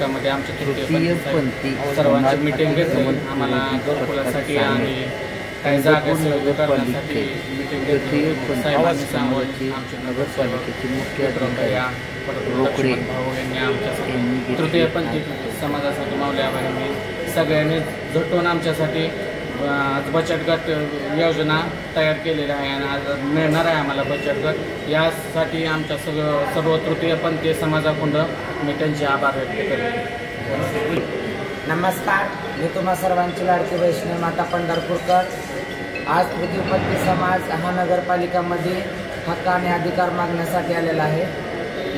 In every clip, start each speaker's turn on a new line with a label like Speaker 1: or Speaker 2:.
Speaker 1: त्यामध्ये आमच्या तृतीयपंथी सर्वांची मीटिंग घेतली। आम्हाला घरकुलासाठी आणि काही जागा सुलभ करण्यासाठी मीटिंग घेतली। साहेबांनी सांगितलं आमच्या नगरपालिकेचे मुख्य रोकडे यांनी आमच्यासाठी तृतीयपंथी समाजासाठी माऊली आबांनी सगळ्यांनी झटून आमच्यासाठी बचत गट योजना तयार केलेली आहे आणि आज मिळणार आहे आम्हाला बचत गट। यासाठी आमच्या सर्व तृतीयपंथी समाजाकडून मी त्यांचे आभार व्यक्त करतो।
Speaker 2: नमस्कार, मी तुम्हा सर्वांची लाडकी वैष्णवी माता पंढरपूरकर। आज तृतीयपंथी समाज हा नगरपालिकामध्ये हक्क आणि अधिकार मागण्यासाठी आलेला आहे।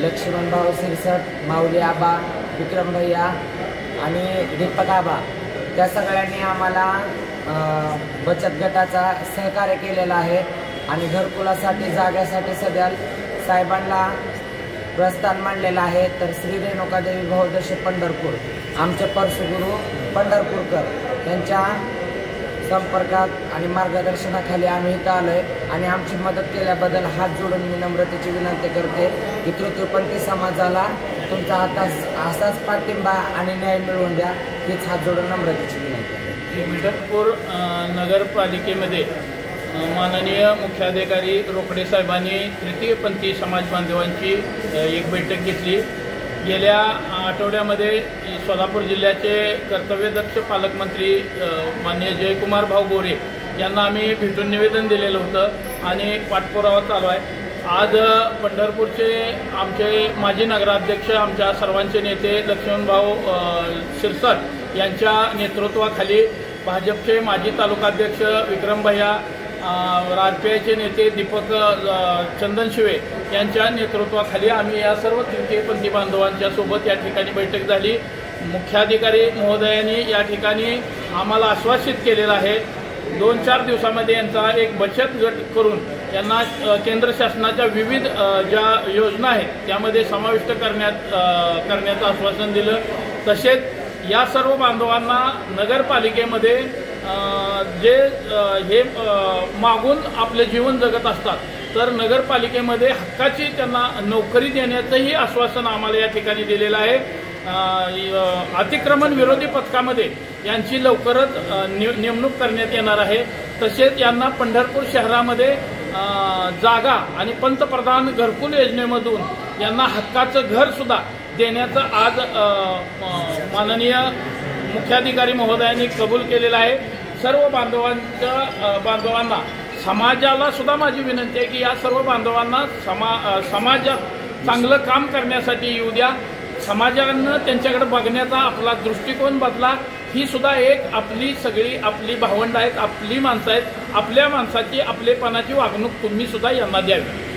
Speaker 2: लक्ष्मण भाऊ सिरसट, माऊली आबा, विक्रम भैया आणि दीपक आबा त्या सगळ्यांनी आम्हाला बचत गटाचा सहकार्य केलेला आहे आणि घरकुलासाठी जाग्यासाठी सध्या साहेबांना प्रस्थान मांडलेलं आहे। तर श्री रेणुकादेवी बहुउद्देशीय पंढरपूर आमचे परसगुरू पंढरपूरकर यांच्या संपर्कात आणि मार्गदर्शनाखाली आम्ही इथं आलोय आणि आमची मदत केल्याबद्दल हात जोडून मी नम्रतेची विनंती करते की तृतीयपंथी समाजाला तुमचा असाच पाठिंबा आणि न्याय मिळवून द्या, हीच हात जोडून नम्रतेची विनंती आहे।
Speaker 3: पंढरपूर नगरपालिकेमध्ये माननीय मुख्याधिकारी रोकडे साहेबांनी तृतीयपंथी समाज बांधवांची एक बैठक घेतली। गेल्या आठवड्यामध्ये सोलापूर जिल्ह्याचे कर्तव्यदक्ष पालकमंत्री माननीय जयकुमार भाऊ गोरे यांना आम्ही भेटून निवेदन दिलेलं होतं आणि पाठपुरावा चालू आहे। आज पंढरपूरचे आमचे माजी नगराध्यक्ष आमच्या सर्वांचे नेते लक्ष्मण भाऊ सिरसट यांच्या नेतृत्वाखाली भाजपचे माजी तालुकाध्यक्ष विक्रम भैया, राजपेयचे नेते दीपक चंदनशिवे यांच्या नेतृत्वाखाली आम्ही या सर्व तृतीयपंथी बांधवांच्या सोबत या ठिकाणी बैठक झाली। मुख्याधिकारी महोदयांनी या ठिकाणी आम्हाला आश्वासित केलेलं आहे 2-4 दिवसामध्ये यांचा एक बचत गट करून यांना केंद्र शासनाच्या विविध ज्या योजना आहेत त्यामध्ये समाविष्ट करण्याचं आश्वासन दिलं। तसेच या सर्व बांधवांना नगरपालिकेमध्ये जे हे मागून आपले जीवन जगत असतात तर नगरपालिकेमध्ये हक्काची त्यांना नोकरी देण्याचंही आश्वासन आम्हाला या ठिकाणी दिलेलं आहे। अतिक्रमण विरोधी पथकामध्ये यांची लवकरच नेमणूक करण्यात येणार आहे। तसेच यांना पंढरपूर शहरामध्ये जागा आणि पंतप्रधान घरकुल योजनेमधून यांना हक्काचं घरसुद्धा देण्याचं आज माननीय मुख्याधिकारी महोदयांनी कबूल केलेलं आहे। सर्व बांधवांना समाजाला सुद्धा माझी विनंती आहे की या सर्व बांधवांना समाजात चांगलं काम करण्यासाठी येऊ द्या। समाजानं त्यांच्याकडे बघण्याचा आपला दृष्टिकोन बदला। ही सुद्धा एक आपली सगळी आपली भावंड आहेत, आपली माणसं आहेत। आपल्या माणसाची आपलेपणाची वागणूक तुम्ही सुद्धा यांना द्यावी।